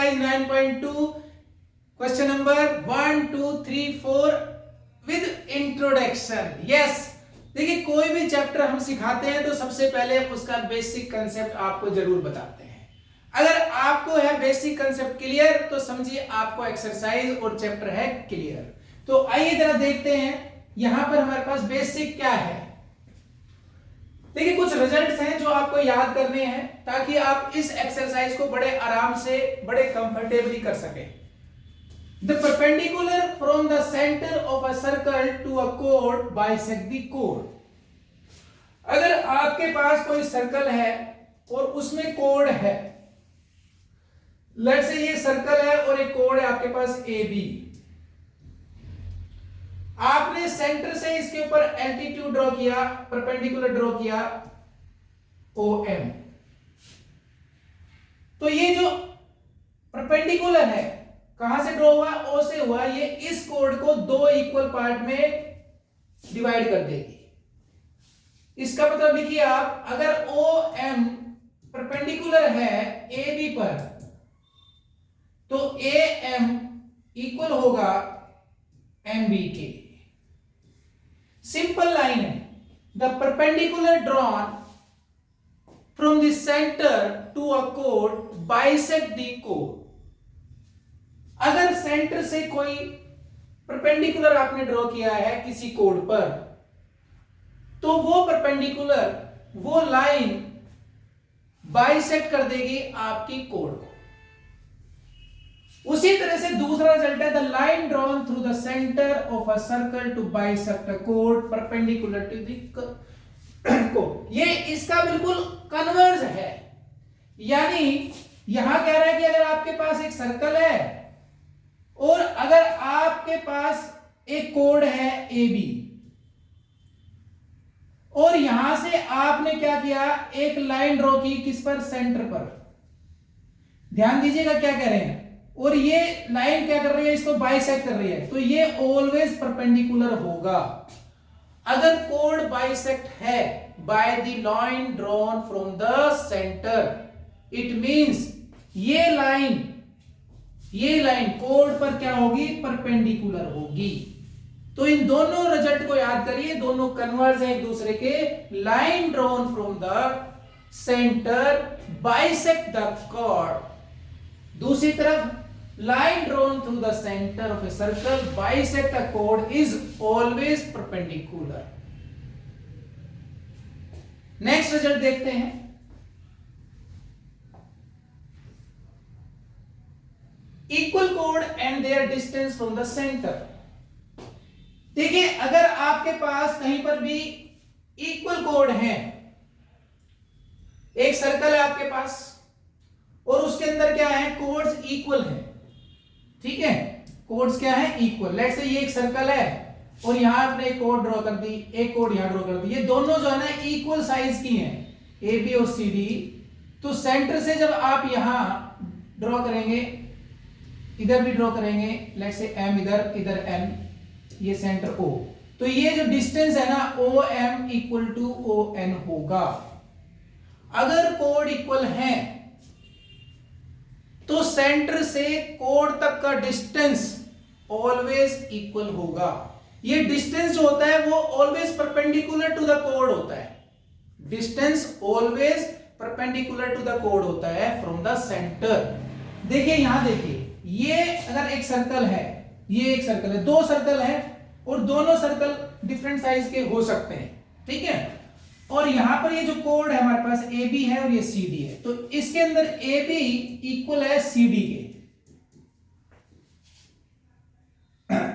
Exercise 9.2 question number 1 2 3 4 with introduction. Yes, देखिए कोई भी चैप्टर हम सिखाते हैं तो सबसे पहले उसका बेसिक कंसेप्ट आपको जरूर बताते हैं। अगर आपको है बेसिक कंसेप्ट क्लियर तो समझिए आपको एक्सरसाइज और चैप्टर है क्लियर। तो आइए जरा देखते हैं यहां पर हमारे पास बेसिक क्या है। देखिए कुछ रिजल्ट्स हैं जो आपको याद करने हैं ताकि आप इस एक्सरसाइज को बड़े आराम से बड़े कंफर्टेबली कर सकें। The perpendicular from the center of a circle to a chord bisect the chord। अगर आपके पास कोई सर्कल है और उसमें कोड है, लेट्स से ये सर्कल है और एक कोड है आपके पास AB। आपने सेंटर से इसके ऊपर एल्टीट्यूड ड्रॉ किया, परपेंडिकुलर ड्रॉ किया OM। तो ये जो परपेंडिकुलर है कहां से ड्रॉ हुआ? O से हुआ। ये इस कोड को दो इक्वल पार्ट में डिवाइड कर देगी। इसका मतलब लिखिए आप, अगर OM परपेंडिकुलर है AB पर तो AM इक्वल होगा MB के। सिंपल लाइन है। The perpendicular drawn from the centre to a code bisect the code. अगर सेंटर से कोई परपेंडिकुलर आपने ड्रॉ किया है किसी कोड पर तो वो परपेंडिकुलर, वो लाइन बाइसेक्ट कर देगी आपकी कोड को। उसी तरह से दूसरा रिजल्ट है, the line drawn through the centre of a circle to bisect a code perpendicular to the कोड। ये इसका बिल्कुल कन्वर्स है। यानी यहां कह रहा है कि अगर आपके पास एक सर्कल है और अगर आपके पास एक कोड है AB और यहां से आपने क्या किया, एक लाइन ड्रॉ की किस पर? सेंटर पर। ध्यान दीजिएगा क्या कह रहे हैं। और ये लाइन क्या कर रही है? इसको बाइसेक्ट कर रही है। तो ये ऑलवेज परपेंडिकुलर होगा। अगर कोड बाइसेक्ट है by the line drawn from the centre, it means ये लाइन कोड पर क्या होगी? परपेंडिकुलर होगी। तो इन दोनों रिजल्ट को याद करिए, दोनों कन्वर्ज हैं एक दूसरे के। Line drawn from the centre bisect the code. दूसरी तरफ line drawn through the center of a circle bisect a chord is always perpendicular। Next result देखते हैं। Equal code and their distance from the centre. देखिए अगर आपके पास कहीं पर भी इक्वल कोड है, एक सर्कल है आपके पास और उसके अंदर क्या है? कोड्स इक्वल है। ठीक है, कोड्स क्या है? इक्वल। लेट्स से ये एक सर्कल है और यहां आपने एक कोड ड्रॉ कर दी, एक कोड यहां ड्रॉ कर दी। ये दोनों जो है ना इक्वल साइज की हैं, AB और CD। तो सेंटर से जब आप यहां ड्रॉ करेंगे, इधर भी ड्रॉ करेंगे, लेट्स से M इधर, इधर M, ये सेंटर O। तो ये जो डिस्टेंस है ना OM इक्वल टू ON होगा। अगर कोड इक्वल है तो सेंटर से कोड तक का डिस्टेंस ऑलवेज इक्वल होगा। ये डिस्टेंस जो होता है वो ऑलवेज परपेंडिकुलर टू द कोड होता है। Distance always perpendicular to the कोड होता है फ्रॉम द सेंटर। देखिए यहां देखिए, ये अगर एक सर्कल है, ये एक सर्कल है, दो सर्कल है और दोनों सर्कल डिफरेंट साइज के हो सकते हैं। ठीक है, और यहां पर ये जो कोड है हमारे पास AB है और ये CD है। तो इसके अंदर AB इक्वल है CD के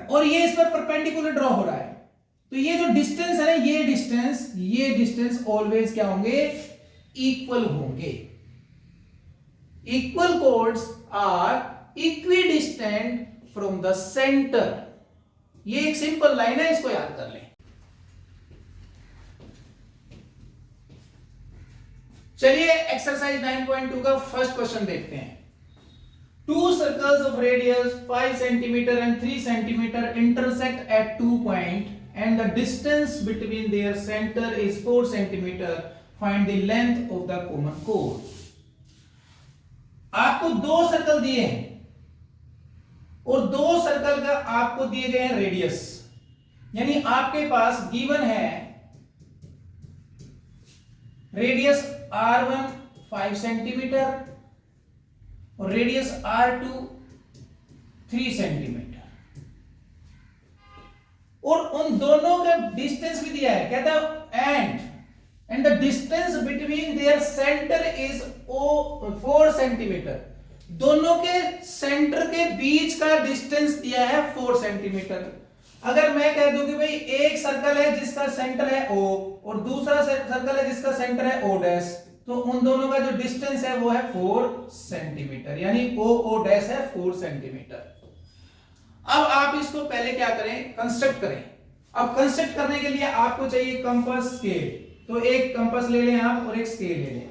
और ये इस पर परपेंडिकुलर ड्रॉ हो रहा है। तो ये जो डिस्टेंस है ना, ये डिस्टेंस ऑलवेज क्या होंगे? इक्वल होंगे। Equal chords are equidistant from the centre. ये एक सिंपल लाइन है, इसको याद कर लें। चलिए एक्सरसाइज 9.2 का फर्स्ट क्वेश्चन देखते हैं। Two circles of radius 5 cm and 3 cm intersect at 2 points and the distance between their center is 4 cm. Find the length of the common chord. आपको दो सर्कल दिए हैं और दो सर्कल का आपको दिए गए हैं रेडियस, यानी आपके पास गिवन है रेडियस R1 5 सेंटीमीटर और रेडियस R2 3 सेंटीमीटर, और उन दोनों का डिस्टेंस भी दिया है, कहता है and the distance between their centre is 4 centimetre. दोनों के सेंटर के बीच का डिस्टेंस दिया है 4 सेंटीमीटर। अगर मैं कह दूं कि भाई एक सर्कल है जिसका सेंटर है O और दूसरा सर्कल है जिसका सेंटर है O डैश, तो उन दोनों का जो डिस्टेंस है वो है 4 सेंटीमीटर, यानी O डैश है 4 सेंटीमीटर। अब आप इसको पहले क्या करें, कंस्ट्रक्ट करें। अब कंस्ट्रक्ट करने के लिए आपको चाहिए कंपास स्केल, तो एक कंपास ले लें आप और एक स्केल ले लें।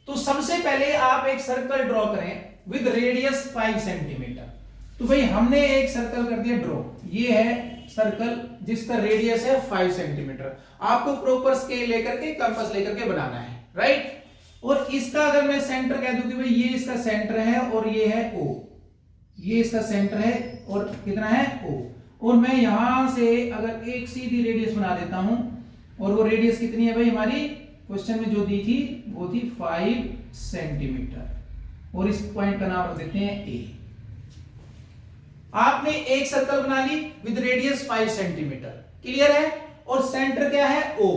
तो सबसे पहले आप एक सर्कल ड्रॉ करें विद रेडियस 5 सेंटीमीटर। तो भाई हमने एक सर्कल कर दिया ड्रॉ, ये है सर्कल जिसका रेडियस है 5 सेंटीमीटर। आपको प्रॉपर स्केल लेकर के कंपास लेकर के बनाना है, राइट। और इसका अगर मैं सेंटर कह दूं कि भाई ये इसका सेंटर है और ये है O, ये इसका सेंटर है और कितना है O, और मैं यहां से अगर एक सीधी रेडियस बना देता हूं, और वो रेडियस कितनी है भाई हमारी क्वेश्चन में जो दी थी वो थी 5 सेंटीमीटर, और इस पॉइंट का नाम रख देते हैं A। आपने एक सर्कल बना ली विद रेडियस 5 सेंटीमीटर, क्लियर है, और सेंटर क्या है O।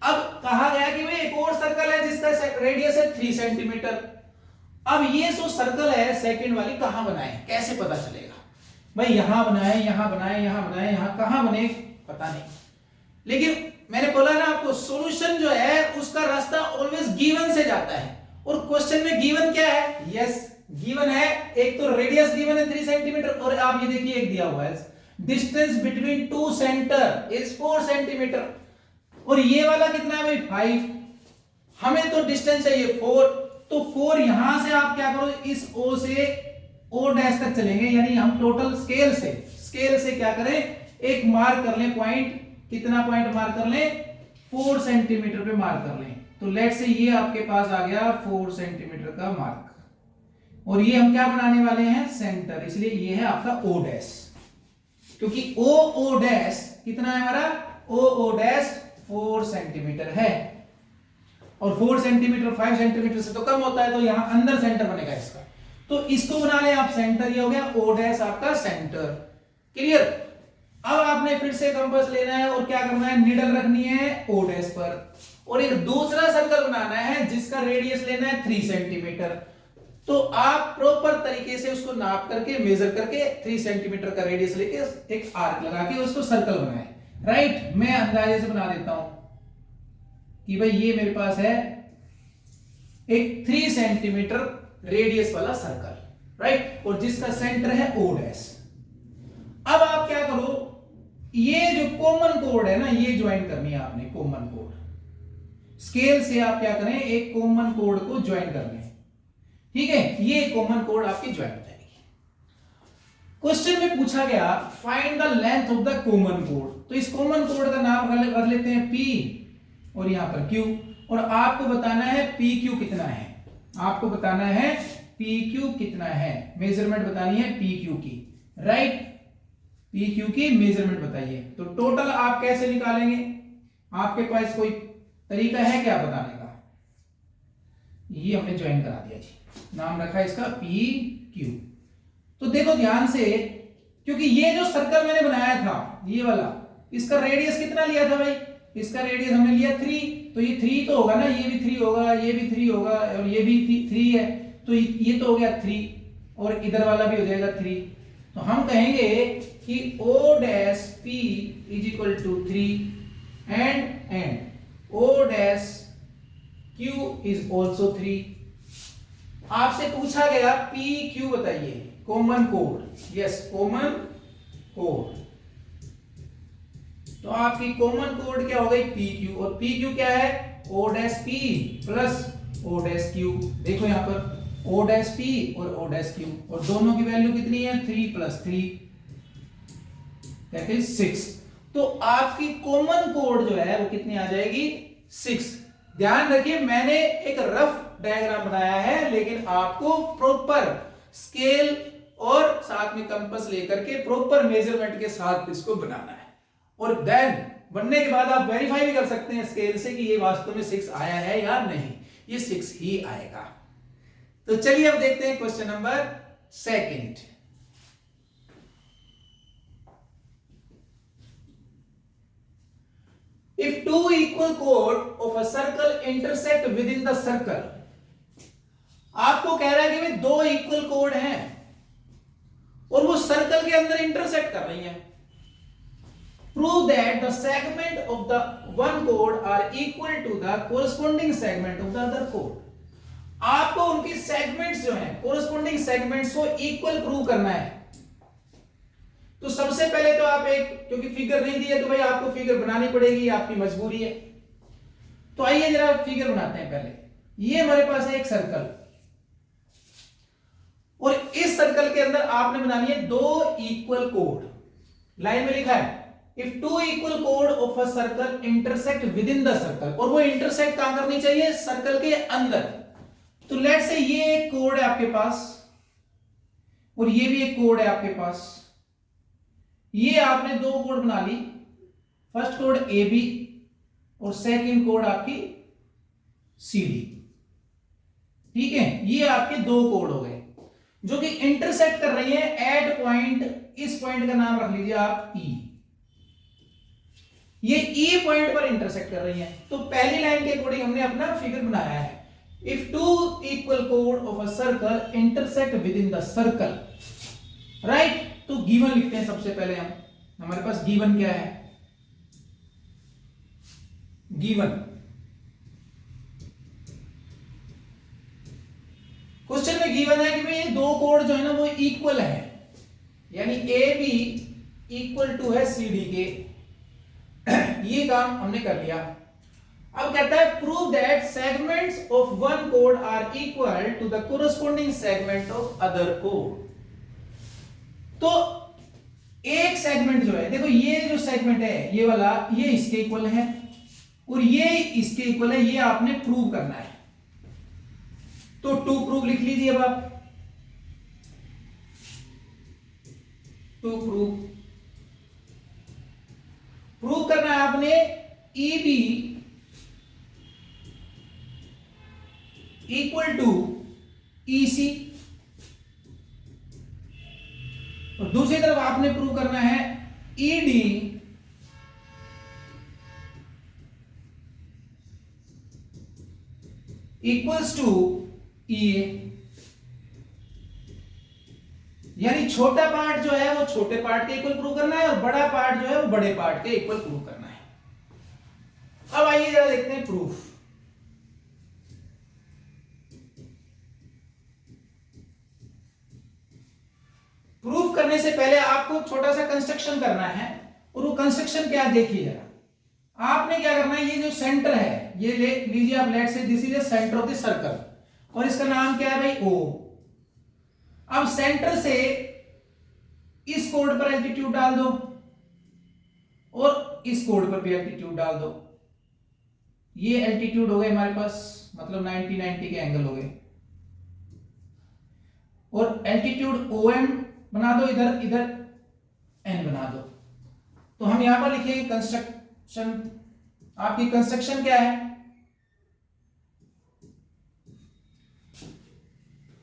अब कहा गया कि भाई एक और सर्कल है जिसका रेडियस है 3 सेंटीमीटर। अब ये जो सर्कल है सेकंड वाली कहां बनाए, कैसे पता चलेगा भाई, यहां बनाए, यहां बनाए, यहां बनाए, यहां कहां बने पता नहीं। लेकिन मैंने बोला ना आपको, सॉल्यूशन जो है उसका रास्ता ऑलवेज गिवन से जाता है, और क्वेश्चन में गिवन क्या है, यस गिवन है, एक तो रेडियस गिवन है 3 सेंटीमीटर, और आप ये देखिए एक दिया हुआ है distance between two centre is 4 centimetre, और ये वाला कितना है भाई 5, हमें तो डिस्टेंस चाहिए 4, तो 4 यहां से आप क्या करो, इस O से O डैश तक चलेंगे, यानी हम टोटल स्केल से क्या करें, एक मार्क कर लें पॉइंट, कितना पॉइंट मार्क कर लें, 4 सेंटीमीटर पे मार्क कर लें। तो लेट से ये आपके पास आ गया 4 सेंटीमीटर का मार्क, और ये हम क्या बनाने वाले हैं, सेंटर, इसलिए ये है आपका O डैश, क्योंकि O डैश कितना है हमारा, O डैश 4 सेंटीमीटर है, और 4 सेंटीमीटर 5 सेंटीमीटर से तो कम होता है, तो यहां अंदर सेंटर बनेगा इसका, तो इसको बना लें आप सेंटर, ये हो गया O डैश आपका सेंटर, क्लियर। अब आपने फिर से कंपास लेना है और क्या करना है, नीडल रखनी है O डैश पर, और एक दूसरा सर्कल बनाना है जिसका रेडियस लेना है 3 सेंटीमीटर। तो आप प्रॉपर तरीके से उसको नाप करके मेजर करके 3 सेंटीमीटर का रेडियस लेके एक आर्क लगा के उसको सर्कल बनाए, राइट। मैं अंदाजे से बना देता हूं कि भाई ये मेरे पास है एक 3 सेंटीमीटर रेडियस वाला सर्कल, राइट, और जिसका सेंटर है O डैश। अब आप क्या करो, ये जो कॉमन कोड है ना, ये ज्वाइन करनी है आपने, कॉमन कोड स्केल से आप क्या करें, एक कॉमन कोड को ज्वाइन कर लें, ठीक है, ये कॉमन कोड आपकी ज्वाइन हो जाएगी। क्वेश्चन में पूछा गया find the length of the common कोड, तो इस कॉमन कोड का नाम रख लेते हैं P और यहां पर Q, और आपको बताना है PQ कितना है, आपको बताना है PQ कितना है, मेजरमेंट बतानी है PQ की, राइट, PQ की मेजरमेंट बताइए। तो टोटल आप कैसे निकालेंगे, आपके पास कोई तरीका है क्या बताने का, ये हमने ज्वाइन करा दिया जी, नाम रखा इसका PQ। तो देखो ध्यान से, क्योंकि ये जो सर्कल मैंने बनाया था ये वाला, इसका रेडियस कितना लिया था भाई, इसका रेडियस हमने लिया 3, तो ये 3 तो होगा ना, ये भी 3 होगा, ये भी 3 होगा, और ये भी 3 है, तो ये तो हो गया 3, और इधर वाला भी हो जाएगा 3। तो हम कहेंगे कि O dash P is equal to 3 and O dash Q is also 3। आपसे पूछा गया PQ बताइए, कॉमन कोड, यस कॉमन कोड, तो आपकी कॉमन कोड क्या हो गई PQ, और PQ क्या है O dash P plus O dash Q। देखो यहां पर O डैश P और O डैश Q, और दोनों की वैल्यू कितनी है 3 प्लस 3 दैट इज 6। तो आपकी कॉमन कोड जो है वो कितनी आ जाएगी 6। ध्यान रखिए मैंने एक रफ डायग्राम बनाया है, लेकिन आपको प्रॉपर स्केल और साथ में कंपास लेकर के प्रॉपर मेजरमेंट के साथ इसको बनाना है। और देन बनने के बाद आप वेरीफाई भी कर सकते हैं स्केल से कि ये वास्तव में 6 आया है या नहीं, ये 6 ही आएगा। तो चलिए अब देखते हैं question number 2। If two equal chord of a circle intersect within the circle, आपको कह रहा है कि भाई 2 इक्वल कोड हैं और वो सर्कल के अंदर इंटरसेक्ट कर रही हैं। Prove that the segment of the one chord are equal to the corresponding segment of the other chord. आपको उनकी सेगमेंट्स जो हैं, कोरस्पोंडिंग सेगमेंट्स को इक्वल प्रूव करना है। तो सबसे पहले तो आप क्योंकि फिगर नहीं दी है तो भाई आपको फिगर बनानी पड़ेगी, आपकी मजबूरी है। तो आइए जरा फिगर बनाते हैं। पहले ये हमारे पास है एक सर्कल और इस सर्कल के अंदर आपने बनानी है 2 इक्वल कोड। लाइन में लिखा है if 2 equal code of a circle intersect with in the circle, और वो इंटरसेक्ट कहां करनी चाहिए? सर्कल के अंदर। तो लेट्स से ये एक कोड है आपके पास और ये भी एक कोड है आपके पास। ये आपने 2 कोड बना ली, फर्स्ट कोड ए बी और सेकंड कोड आपकी सी डी। ठीक है, ये आपके 2 कोड हो गए जो कि इंटरसेक्ट कर रही है एट पॉइंट। इस पॉइंट का नाम रख लीजिए आप ई। ये ई पॉइंट पर इंटरसेक्ट कर रही है। तो पहली लाइन के अकॉर्डिंग हमने अपना फिगर बनाया है। If 2 equal code of a circle intersect with in the circle, right. तो गिवन लिखते हैं सबसे पहले हम। हमारे पास गिवन क्या है? गिवन क्वेश्चन में गिवन है कि भाई ये 2 कोड जो है ना वो इक्वल है, यानी ए बी इक्वल टू है सी डी के। ये काम हमने कर लिया। अब कहता है prove that segments of one code are equal to the corresponding segment of other code. तो एक सेगमेंट जो है, देखो ये जो सेगमेंट है ये वाला, ये इसके इक्वल है और ये इसके इक्वल है, ये आपने प्रूव करना है। तो टू प्रूव लिख लीजिए अब आप। टू प्रूव करना है आपने ई बी इक्वल टू ई सी, और दूसरी तरफ आपने प्रूव करना है ई डी इक्वल्स टू ई ए। यानी छोटा पार्ट जो है वो छोटे पार्ट के इक्वल प्रूव करना है और बड़ा पार्ट जो है वो बड़े पार्ट के इक्वल प्रूव करना है। अब आइए जरा देखते हैं प्रूफ। प्रूफ करने से पहले आपको छोटा सा कंस्ट्रक्शन करना है, और वो कंस्ट्रक्शन क्या है देखिए जरा। आपने क्या करना है, ये जो सेंटर है ये ले लीजिए आप, लेट से this is the centre of the circle और इसका नाम क्या है भाई ओ। अब सेंटर से इस कोड पर एल्टीट्यूड डाल दो और इस कोड पर भी एल्टीट्यूड डाल दो। ये एल्टीट्यूड हो गए हमारे पास, मतलब 90 के एंगल हो गए। और एल्टीट्यूड ओ एम बना दो, इधर इधर एन बना दो। तो हम यहां पर लिखेंगे कंस्ट्रक्शन। आपकी कंस्ट्रक्शन क्या है?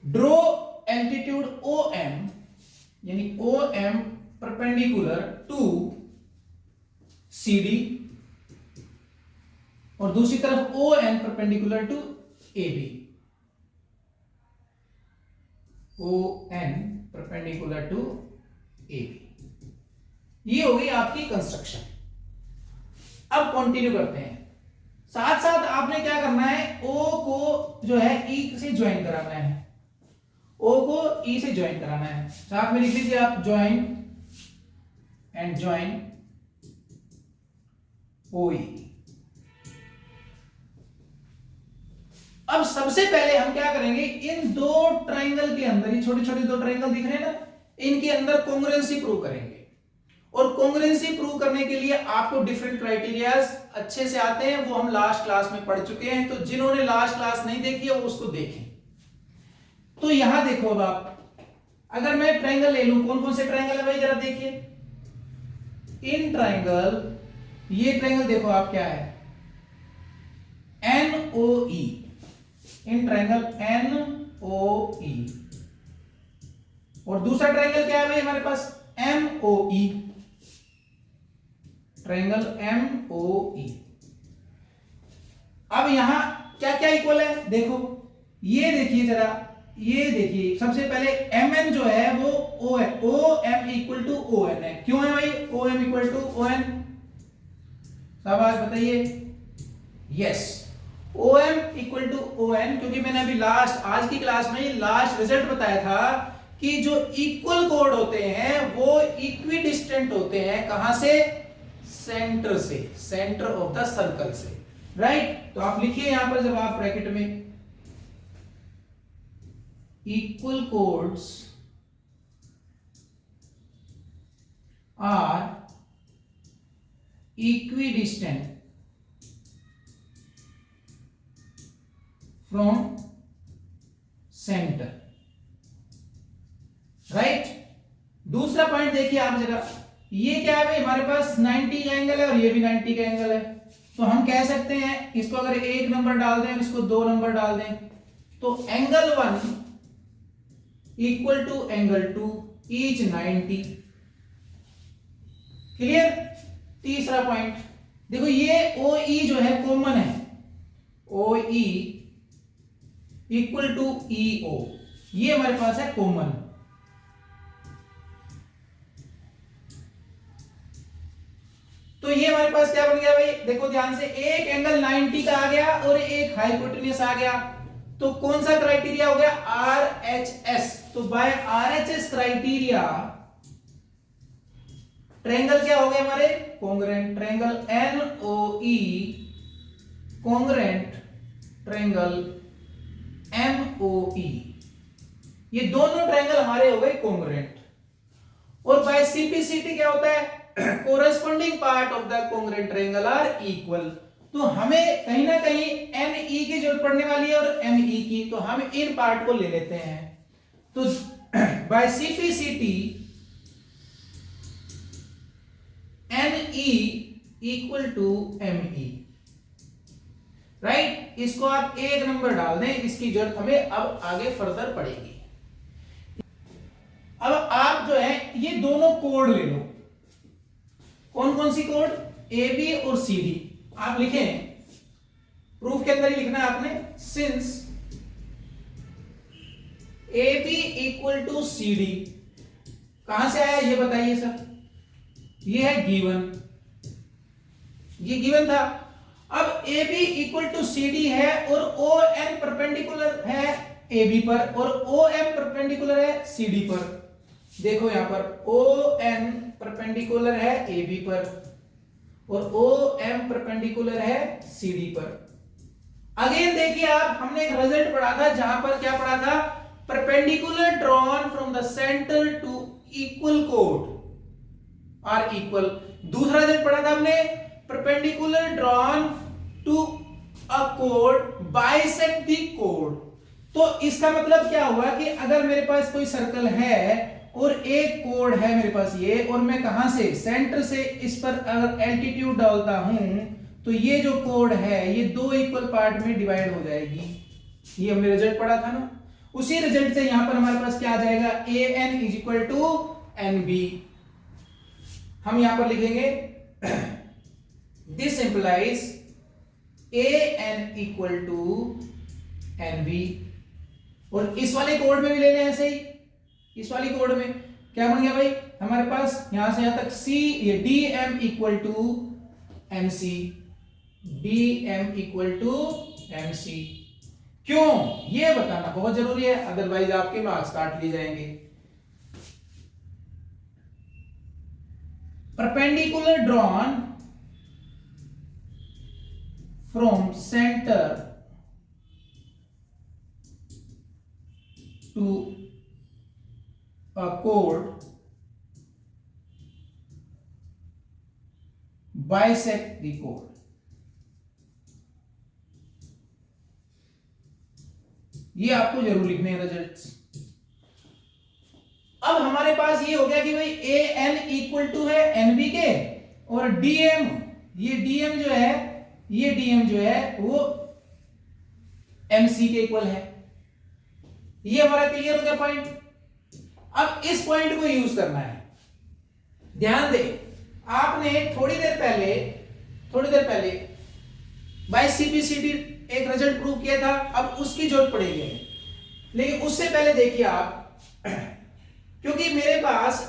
ड्रॉ एल्टीट्यूड ओ एम, यानी O M perpendicular to C D, और दूसरी तरफ O N perpendicular to A B. O N perpendicular to A B. ये हो गई आपकी कंस्ट्रक्शन। अब कंटिन्यू करते हैं। साथ साथ आपने क्या करना है, ओ को जो है ई से ज्वाइन कराना है। ओ को ई से ज्वाइन कराना है। साथ में लिख लीजिए आप ज्वाइन एंड ज्वाइन ओ ई। अब सबसे पहले हम क्या करेंगे, इन 2 ट्राइंगल के अंदर, ये छोटे छोटे 2 ट्राइंगल दिख रहे हैं ना, इनके अंदर कॉन्ग्रुएंसी प्रूव करेंगे। और कॉन्ग्रुएंसी प्रूव करने के लिए आपको डिफरेंट क्राइटेरियाज अच्छे से आते हैं, वो हम लास्ट क्लास में पढ़ चुके हैं, तो जिन्होंने लास्ट क्लास नहीं देखी है वो उसको देखें। तो यहां देखो अब आप, अगर मैं ट्रायंगल ले लूं, कौन कौन से ट्रायंगल है भाई जरा देखिए। इन ट्रायंगल, ये ट्रायंगल देखो आप क्या है, NOE, इन ट्रायंगल NOE, और दूसरा ट्रायंगल क्या है भाई हमारे पास, MOE, ट्रायंगल MOE। अब यहां क्या क्या इक्वल है देखो, ये देखिए जरा, ये देखिए सबसे पहले MN जो है वो O है, OM इक्वल टू ON है। क्यों है भाई OM इक्वल टू ON, शाबाश बताइए। Yes, OM equal to ON, क्योंकि मैंने अभी लास्ट आज की क्लास में लास्ट रिजल्ट बताया था कि जो इक्वल कोड होते हैं वो इक्वी डिस्टेंट होते हैं, कहां से, सेंटर से, सेंटर ऑफ द सर्कल से, राइट। तो आप लिखिए यहां पर जब आप ब्रैकेट में, equal chords are equidistant from center, right. दूसरा पॉइंट देखिए आप जरा, ये क्या है भाई हमारे पास 90 का एंगल है और ये भी 90 का एंगल है, तो हम कह सकते हैं इसको अगर एक नंबर डाल दें और इसको 2 नंबर डाल दें, तो angle 1 equal to angle 2 each 90। Clear. तीसरा पॉइंट देखो, ये OE जो है कॉमन है, OE इक्वल टू EO, ये हमारे पास है कॉमन। तो ये हमारे पास क्या बन गया भाई, देखो ध्यान से, एक एंगल 90 का आ गया और एक हाइपोटेन्यूस आ गया, तो कौन सा क्राइटेरिया हो गया, RHS। तो बाय RHS क्राइटेरिया ट्रायंगल क्या हो गए हमारे, congruent, triangle NOE congruent triangle MOE, ये दोनों ट्रायंगल हमारे हो गए कॉन्ग्रुएंट। और बाय CPCT क्या होता है, corresponding part of the congruent triangle are equal. तो हमें कहीं ना कहीं NE की जरूरत पड़ने वाली है और ME की, तो हम इन पार्ट को ले लेते हैं। तो by CPCT NE equal to ME, right. इसको आप एक नंबर डाल दें, इसकी जरूरत हमें अब आगे फर्दर पड़ेगी। अब आप जो है ये दोनों कोड ले लो, कौन कौन सी कोड, AB और CD आप लिखें, प्रूफ के अंदर ही लिखना है आपने, since AB equal to CD, कहां से आया ये बताइए सर, ये है गिवन, ये गिवन था। अब AB इक्वल टू CD है और ON परपेंडिकुलर है AB पर और OM परपेंडिकुलर है CD पर। देखो यहां पर ON परपेंडिकुलर है AB पर और OM परपेंडिकुलर है CD पर। अगेन देखिए आप, हमने एक रिजल्ट पढ़ा था जहां पर क्या पढ़ा था, perpendicular drawn from the centre to equal कोड आर इक्वल। दूसरा रिजल्ट पढ़ा था हमने, perpendicular drawn to a code bisect the code. तो इसका मतलब क्या हुआ कि अगर मेरे पास कोई सर्कल है और एक कोड है मेरे पास ये, और मैं कहां से, सेंटर से इस पर अगर एल्टीट्यूड डालता हूं, तो ये जो कोड है ये दो इक्वल पार्ट में डिवाइड हो जाएगी। ये हमने रिजल्ट पढ़ा था ना, उसी रिजल्ट से यहां पर हमारे पास क्या आ जाएगा, AN is equal to NB। हम यहां पर लिखेंगे this implies AN equal to NB। और इस वाले कोड में भी ले लें ऐसे ही, इस वाली कोड में क्या बन गया भाई हमारे पास, यहां से यहां तक C, ये DM equal to MC, DM equal to MC। क्यों, ये बताना बहुत जरूरी है, अदरवाइज आपके मार्क्स काट लिए जाएंगे। Perpendicular drawn from centre to a chord bisect the कोड। ये आपको जरूर लिखने हैं रिजल्ट्स। अब हमारे पास ये हो गया कि भाई ए एन इक्वल टू है एनबी के, और डीएम, ये डीएम जो है वो एमसी के इक्वल है। ये हमारा क्लियर हो गया पॉइंट। अब इस पॉइंट को यूज करना है। ध्यान दे, आपने थोड़ी देर पहले बाय सीपीसीटी एक रिजल्ट प्रूव किया था, अब उसकी जरूरत पड़ेगी। लेकिन उससे पहले देखिए आप, क्योंकि मेरे पास,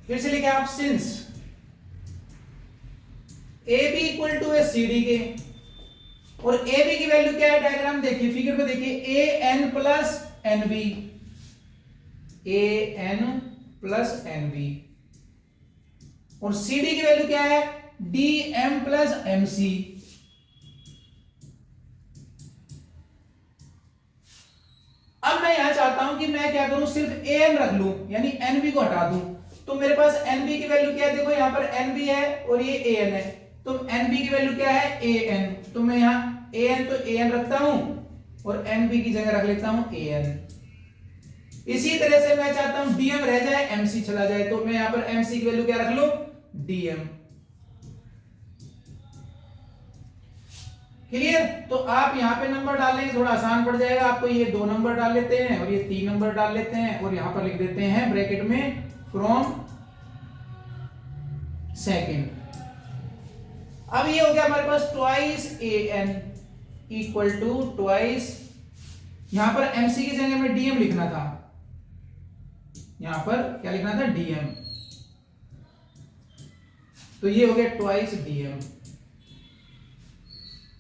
फिर से लिखे आप, since A B equal to है सी डी के, और ए बी की वैल्यू क्या है, डायग्राम देखिए, फिगर में देखिए, A N plus N B, A N plus N B, और सी डी की वैल्यू क्या है, D M plus M C. अब मैं यहां चाहता हूं कि मैं क्या करूं, सिर्फ ए एन रख लूं, यानी एन बी को हटा दूं। तो मेरे पास एन बी की वैल्यू क्या है, देखो यहां पर एन बी है और ये ए एन है, तो एन बी की वैल्यू क्या है, ए एन। तो मैं यहां ए एन तो ए एन रखता हूं और एन बी की जगह रख लेता हूं ए एन। इसी तरह से मैं चाहता हूं डीएम रह जाए, एमसी चला जाए, तो मैं यहां पर एमसी की वैल्यू क्या रख लूं, डीएम। क्लियर? तो आप यहां पे नंबर डालेंगे, थोड़ा आसान पड़ जाएगा आपको। ये 2 नंबर डाल लेते हैं और ये 3 नंबर डाल लेते हैं, और यहां पर लिख देते हैं ब्रैकेट में फ्रॉम सेकंड। अब ये हो गया हमारे पास twice a n equal to twice, यहां पर एमसी की जगह में डीएम लिखना था, यहां पर क्या लिखना था, डीएम। तो ये हो गया ट्वाइस डीएम,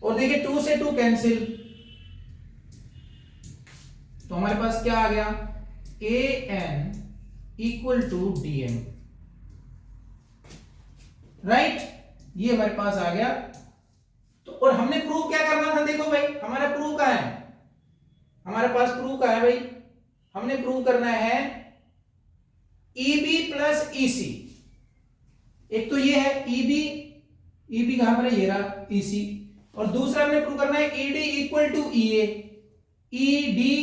और देखिए 2 से 2 कैंसिल, तो हमारे पास क्या आ गया, a n equal to DM, right. ये हमारे पास आ गया। तो और हमने प्रूव क्या करना था, देखो भाई हमारा प्रूव कहां है, हमारे पास प्रूव कहां है भाई, हमने प्रूव करना है ईबी प्लस ईसी। एक तो ये है ईबी, ईबी कहां पर है, ये रहा ईसी, और दूसरा हमने प्रूव करना है ED equal to EA. ED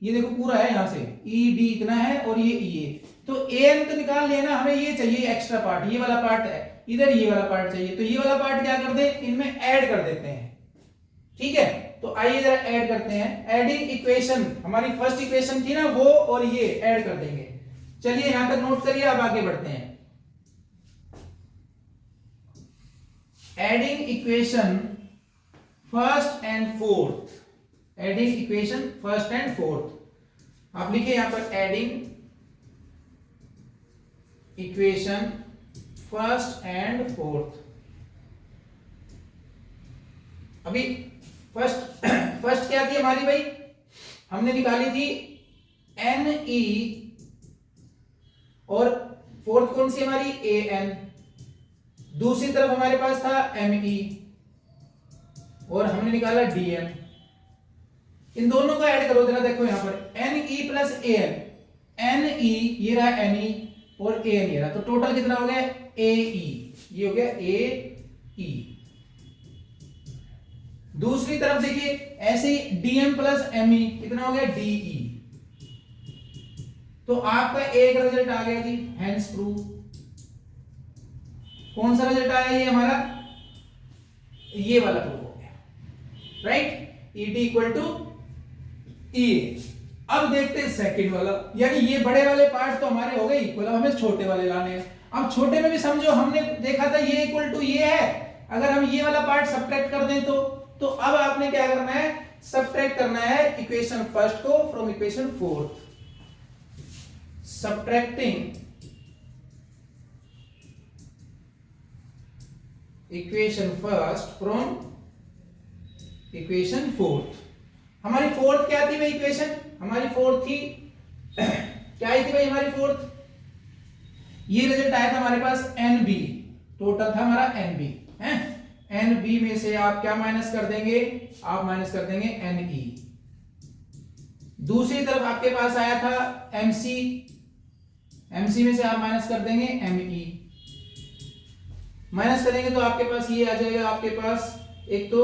ये देखो पूरा है, यहां से ईडी इतना है और ये ईए, तो एन तो निकाल लेना, हमें ये चाहिए एक्स्ट्रा पार्ट, ये वाला पार्ट है, इधर ये वाला पार्ट चाहिए, तो ये वाला पार्ट क्या कर दे, इनमें ऐड कर देते हैं। ठीक है, तो आइए जरा ऐड करते हैं। एडिंग इक्वेशन, हमारी फर्स्ट इक्वेशन थी ना वो, और ये ऐड कर देंगे। चलिए यहां तक नोट करिए, अब आगे बढ़ते हैं। Adding equation first and fourth, adding equation first and fourth, आप लिखिए यहां पर adding equation first and fourth. अभी फर्स्ट क्या थी हमारी भाई, हमने निकाली थी एन ई, और फोर्थ कौन सी हमारी, ए एन। दूसरी तरफ हमारे पास था एम ई, और हमने निकाला डीएम। इन दोनों को ऐड करो जरा, देखो यहां पर N E plus A N, N E ये रहा एन ई, और ए एन ये रहा, तो टोटल कितना हो गया, ए ई, ये हो गया ए ई। दूसरी तरफ देखिए ऐसे ही डीएम प्लस एम ई कितना हो गया, डीई। तो आपका एक रिजल्ट आ गया जी, हेंस प्रूव। कौन सा रिजल्ट आया, ये हमारा ये वाला प्रूव हो गया, राइट। ईडी इक्वल टू ई। अब देखते हैं सेकंड वाला, यानी ये बड़े वाले पार्ट तो हमारे हो गए इक्वल, अब हमें छोटे वाले लाने हैं। अब छोटे में भी समझो, हमने देखा था ये इक्वल टू ये है, अगर हम ये वाला पार्ट सब्ट्रैक्ट कर दें तो अब आपने क्या करना है, सब्ट्रैक्ट करना है इक्वेशन फर्स्ट को from equation fourth. Subtracting equation first from equation fourth. हमारी फोर्थ क्या थी भाई इक्वेशन, हमारी फोर्थ थी क्या आई थी भाई हमारी फोर्थ, ये रिजल्ट आया था हमारे पास एन बी, टोटल था हमारा एन बी है। एन बी में से आप क्या माइनस कर देंगे, आप माइनस कर देंगे एन ई। दूसरी तरफ आपके पास आया था एमसी, एमसी में से आप माइनस कर देंगे एम ई। माइनस करेंगे तो आपके पास ये आ जाएगा, आपके पास एक तो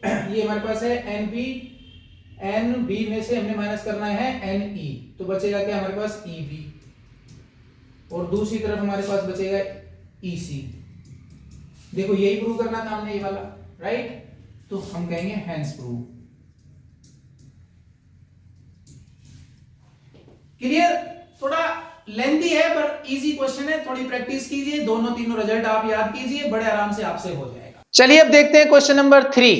ये हमारे पास है NB, NB में से हमने माइनस करना है NE, तो बचेगा क्या हमारे पास EB, और दूसरी तरफ हमारे पास बचेगा EC। देखो यही प्रूव करना था हमने, ये वाला, राइट? तो हम कहेंगे हेंस प्रूव। क्लियर? थोड़ा लेंथी है पर इजी क्वेश्चन है, थोड़ी प्रैक्टिस कीजिए, दोनों तीनों रिजल्ट आप याद कीजिए, बड़े आराम से आपसे हो जाएगा। चलिए अब देखते हैं question number 3।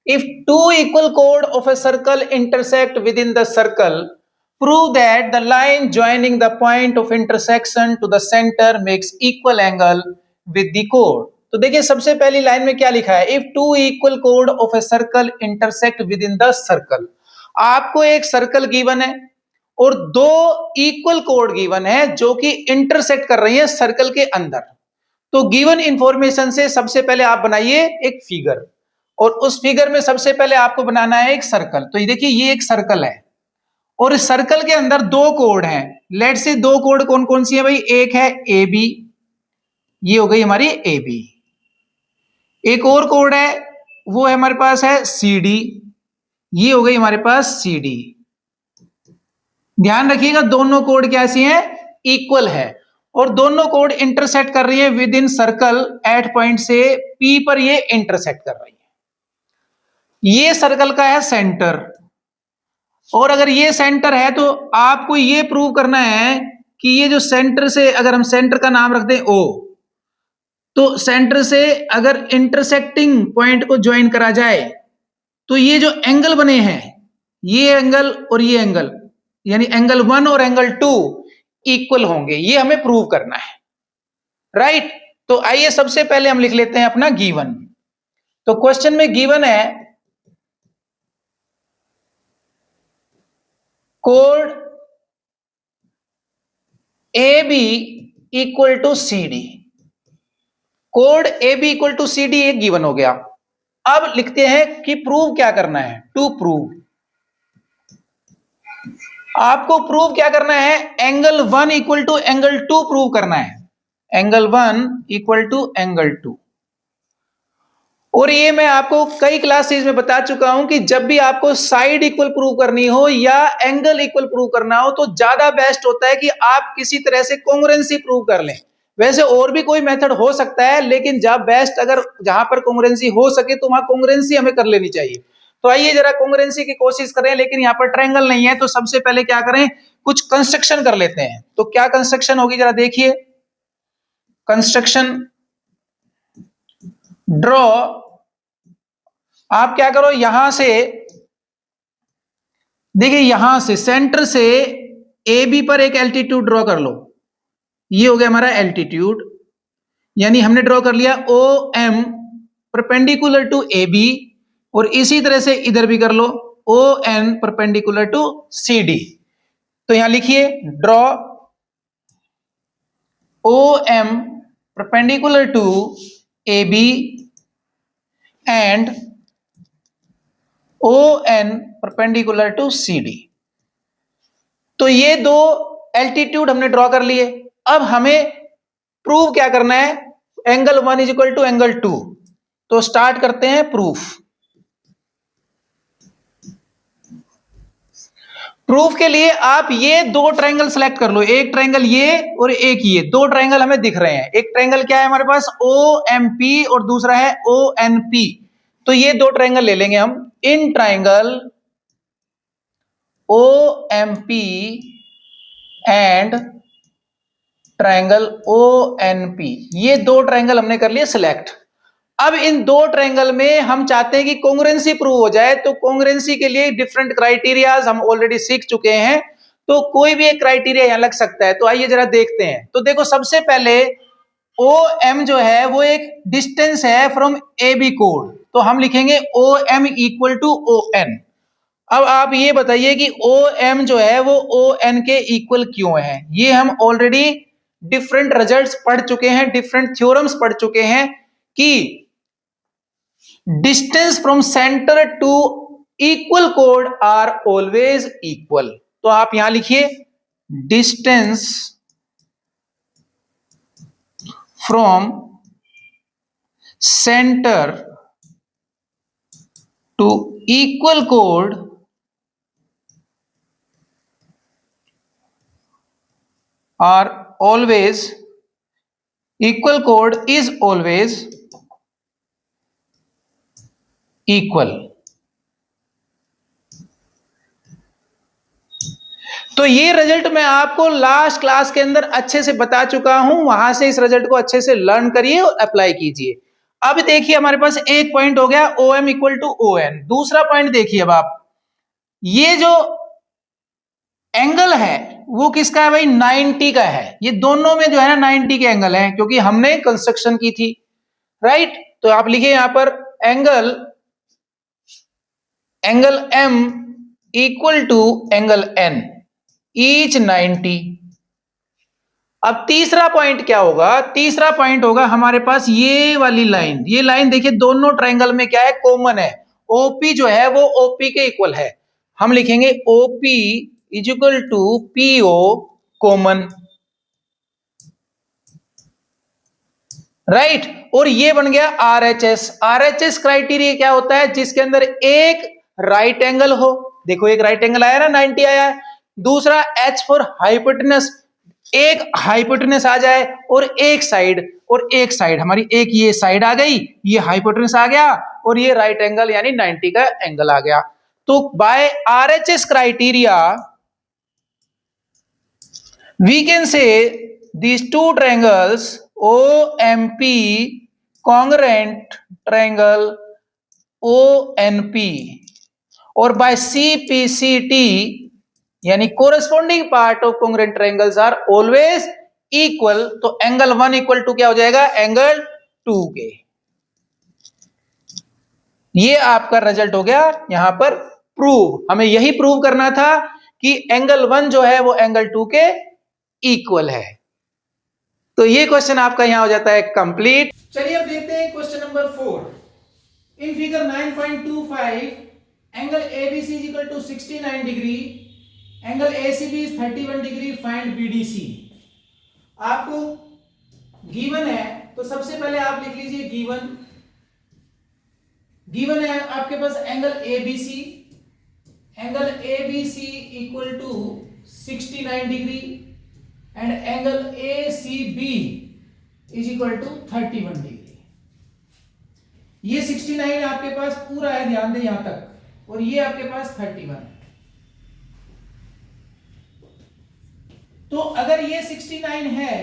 If two equal code of a circle intersect with in the circle, prove that the line joining the point of intersection to the center makes equal angle with the chord। तो देखिए सबसे पहली line में क्या लिखा है, if two equal code of a circle intersect with in the circle. आपको एक सर्कल गिवन है और दो इक्वल कोड गिवन है जो कि इंटरसेक्ट कर रही है सर्कल के अंदर। तो गिवन इंफॉर्मेशन से सबसे पहले आप बनाइए एक फिगर, और उस फिगर में सबसे पहले आपको बनाना है एक सर्कल। तो ये देखिए ये एक सर्कल है और इस सर्कल के अंदर दो कोड हैं। लेट से दो कोड कौन कौन सी है भाई, एक है ए बी, ये हो गई हमारी ए बी। एक और कोड है वो है हमारे पास है सी डी, ये हो गई हमारे पास सी डी। ध्यान रखिएगा दोनों कोड कैसी हैं, इक्वल है, और दोनों कोड इंटरसेक्ट कर रही है with in circle eight point से पी पर ये इंटरसेक्ट कर रही है। ये सर्कल का है सेंटर, और अगर ये सेंटर है तो आपको ये प्रूव करना है कि ये जो सेंटर से, अगर हम सेंटर का नाम रख दें O, तो सेंटर से अगर इंटरसेक्टिंग पॉइंट को ज्वाइन करा जाए तो ये जो एंगल बने हैं, ये एंगल और ये एंगल, यानी एंगल 1 और एंगल 2 इक्वल होंगे। ये हमें प्रूव करना है, राइट? तो आइए सबसे पहले हम लिख लेते हैं अपना गिवन। तो क्वेश्चन में गिवन है कोड A B equal to C D. कोड A B equal to C D एक गिवन हो गया। अब लिखते हैं कि प्रूव क्या करना है। टू प्रूव, आपको प्रूव क्या करना है, angle 1 equal to angle 2 prove करना है। Angle 1 equal to angle 2। और ये मैं आपको कई क्लासेस में बता चुका हूं कि जब भी आपको साइड इक्वल प्रूव करनी हो या एंगल इक्वल प्रूव करना हो तो ज्यादा बेस्ट होता है कि आप किसी तरह से कॉन्ग्रुएंसी प्रूव कर लें। वैसे और भी कोई मेथड हो सकता है, लेकिन जब बेस्ट अगर जहां पर कॉन्ग्रुएंसी हो सके तो वहां कॉन्ग्रुएंसी हमें कर लेनी चाहिए। तो आइए जरा कॉन्ग्रुएंसी की कोशिश करें, लेकिन यहाँ पर ट्रायंगल नहीं है तो सबसे पहले क्या करें, कुछ कंस्ट्रक्शन कर लेते हैं। तो क्या कंस्ट्रक्शन होगी जरा देखिए। कंस्ट्रक्शन ड्रॉ, आप क्या करो यहां से, देखिए यहां से सेंटर से ए बी पर एक एल्टीट्यूड ड्रॉ कर लो। ये हो गया हमारा एल्टीट्यूड, यानी हमने ड्रॉ कर लिया O M perpendicular to A B, और इसी तरह से इधर भी कर लो O N perpendicular to C D. तो यहां लिखिए draw O M perpendicular to A B and O N perpendicular to C D. तो ये दो एल्टीट्यूड हमने ड्रॉ कर लिए। अब हमें प्रूव क्या करना है, angle 1 is equal to angle 2। तो स्टार्ट करते हैं प्रूफ। प्रूफ के लिए आप ये दो ट्रायंगल सेलेक्ट कर लो, एक ट्रायंगल ये और एक ये, दो ट्रायंगल हमें दिख रहे हैं। एक ट्रायंगल क्या है हमारे पास ओ एम पी और दूसरा है ओ एन पी। तो ये दो ट्रायंगल ले लेंगे हम। In triangle O M P and triangle O N P, ये दो ट्रायंगल हमने कर लिए सिलेक्ट। अब इन दो ट्रायंगल में हम चाहते हैं कि कॉन्ग्रुएंसी प्रूव हो जाए। तो कॉन्ग्रुएंसी के लिए डिफरेंट क्राइटेरियाज हम ऑलरेडी सीख चुके हैं, तो कोई भी एक क्राइटेरिया यहां लग सकता है। तो आइए जरा देखते हैं। तो देखो सबसे पहले ओ एम जो है वो एक डिस्टेंस है फ्रॉम ए बी कोड, तो हम लिखेंगे O M equal to O N. अब आप ये बताइए कि ओ एम जो है वो ओ एन के इक्वल क्यों है। ये हम ऑलरेडी डिफरेंट रिजल्ट्स पढ़ चुके हैं, डिफरेंट थ्योरम्स पढ़ चुके हैं कि distance from centre to equal कोड आर ऑलवेज इक्वल। तो आप यहां लिखिए distance from center to equal chord are always equal chord is always equal। तो ये रिजल्ट मैं आपको लास्ट क्लास के अंदर अच्छे से बता चुका हूं, वहां से इस रिजल्ट को अच्छे से लर्न करिए और अप्लाई कीजिए। अब देखिए हमारे पास एक पॉइंट हो गया OM इक्वल टू ON। दूसरा पॉइंट देखिए, अब आप ये जो एंगल है वो किसका है भाई, 90 का है। ये दोनों में जो है ना 90 के एंगल हैं, क्योंकि हमने कंस्ट्रक्शन की थी, राइट। तो आप लिखिए यहां पर angle M equal to angle N each 90। अब तीसरा पॉइंट क्या होगा, तीसरा पॉइंट होगा हमारे पास ये वाली लाइन। ये लाइन देखिए दोनों ट्रायंगल में क्या है, कॉमन है। OP जो है वो OP के इक्वल है। हम लिखेंगे OP is equal to PO common, right. और ये बन गया RHS। RHS क्राइटेरिया क्या होता है, जिसके अंदर एक राइट एंगल हो। देखो एक राइट एंगल आया ना, 90 आया है। दूसरा H फॉर हाइपोटेनस, एक हाइपोटेनस आ जाए और एक साइड हमारी एक ये साइड आ गई, ये हाइपोटेनस आ गया और ये राइट एंगल यानी 90 का एंगल आ गया। तो by RHS criteria we can say these two triangles OMP congruent triangle ONP और by CPCT यानी corresponding part of congruent triangles are always equal. तो एंगल 1 इक्वल टू क्या हो जाएगा, एंगल 2 के। ये आपका रिजल्ट हो गया यहां पर प्रूव। हमें यही प्रूव करना था कि एंगल 1 जो है वो एंगल 2 के इक्वल है। तो ये क्वेश्चन आपका यहां हो जाता है कंप्लीट। चलिए अब देखते हैं question number 4। In figure 9.25 angle ABC is equal to 69 degree, angle ACB is 31 degree, find BDC। आपको गिवन है तो सबसे पहले आप लिख लीजिए गिवन है आपके पास angle ABC equal to 69 degree and angle ACB is equal to 31 degree. ये 69 आपके पास पूरा है, ध्यान दें यहां तक, और ये आपके पास 31 है। तो अगर ये 69 है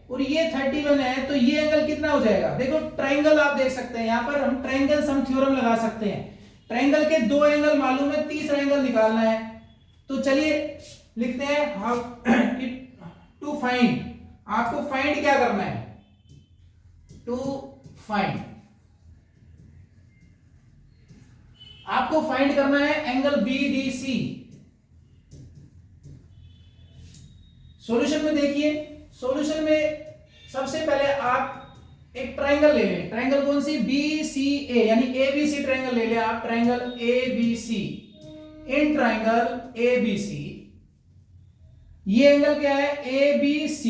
और ये 31 है तो ये एंगल कितना हो जाएगा। देखो ट्रायंगल आप देख सकते हैं, यहां पर हम ट्रायंगल सम थ्योरम लगा सकते हैं। ट्रायंगल के दो एंगल मालूम है, तीसरा एंगल निकालना है। तो चलिए लिखते हैं टू फाइंड। आपको फाइंड क्या करना है, आपको फाइंड करना है एंगल BDC। सॉल्यूशन में देखिए, सॉल्यूशन में सबसे पहले आप एक ट्रायंगल ले लें। ट्रायंगल कौन सी, BCA यानी ABC ट्रायंगल ले लें आप। Triangle ABC, in triangle ABC ये एंगल क्या है, ABC,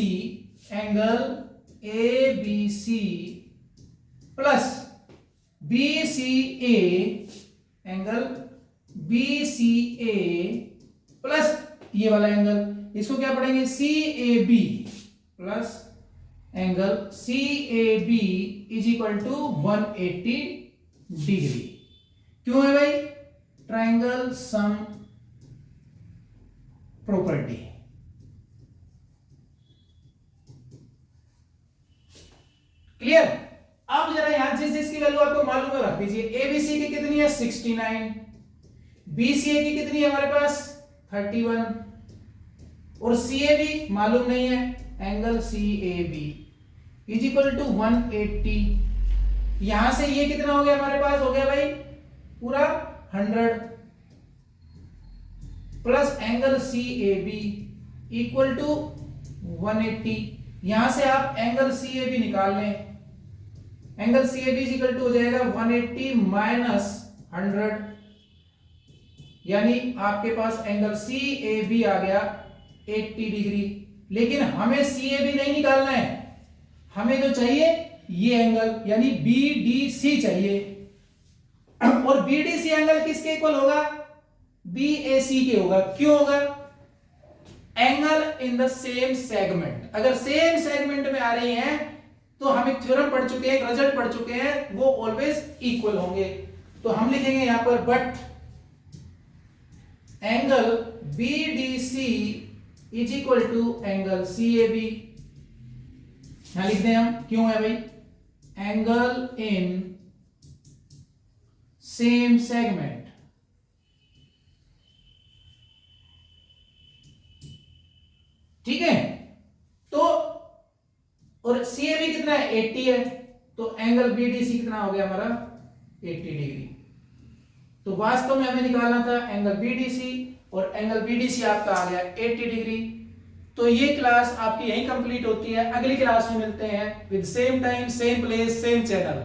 angle ABC plus BCA, angle BCA plus ये वाला एंगल, इसको क्या पढ़ेंगे, CAB plus angle CAB is equal to 180 degree. क्यों है भाई, ट्रायंगल सम प्रॉपर्टी। क्लियर। अब जरा यहां जिसकी वैल्यू आपको मालूम है रख दीजिए। ABC की कितनी है 69, BCA की कितनी है हमारे पास 31 और CAB मालूम नहीं है, angle CAB is equal to 180। यहां से ये कितना हो गया हमारे पास, हो गया भाई पूरा 100 plus angle CAB equal to 180। यहां से आप एंगल CAB निकाल लें। Angle CAB is equal to हो जाएगा 180 माइनस 100, यानी आपके पास एंगल CAB आ गया 80 डिग्री। लेकिन हमें CAB नहीं निकालना है, हमें जो चाहिए ये एंगल यानी BDC चाहिए, और BDC एंगल किसके इक्वल होगा? BAC के होगा। क्यों होगा? Angle in the same segment, अगर सेम सेगमेंट में आ रही हैं तो हम एक थ्योरम पढ़ चुके हैं, एक रिजल्ट पढ़ चुके हैं, वो ऑलवेज इक्वल होंगे। तो हम लिखेंगे यहां पर but angle BDC is equal to angle CAB। यहां लिख दें हम, क्यों है भाई? एंगल इन सेम सेगमेंट, ठीक है। तो और CAB कितना है? 80 है, तो एंगल BDC कितना हो गया हमारा? 80 डिग्री। तो वास्तव में हमें निकालना था एंगल BDC, और एंगल BDC आपका आ गया 80 डिग्री। तो ये क्लास आपकी यहीं कंप्लीट होती है। अगली क्लास में मिलते हैं with same time, same place, same channel.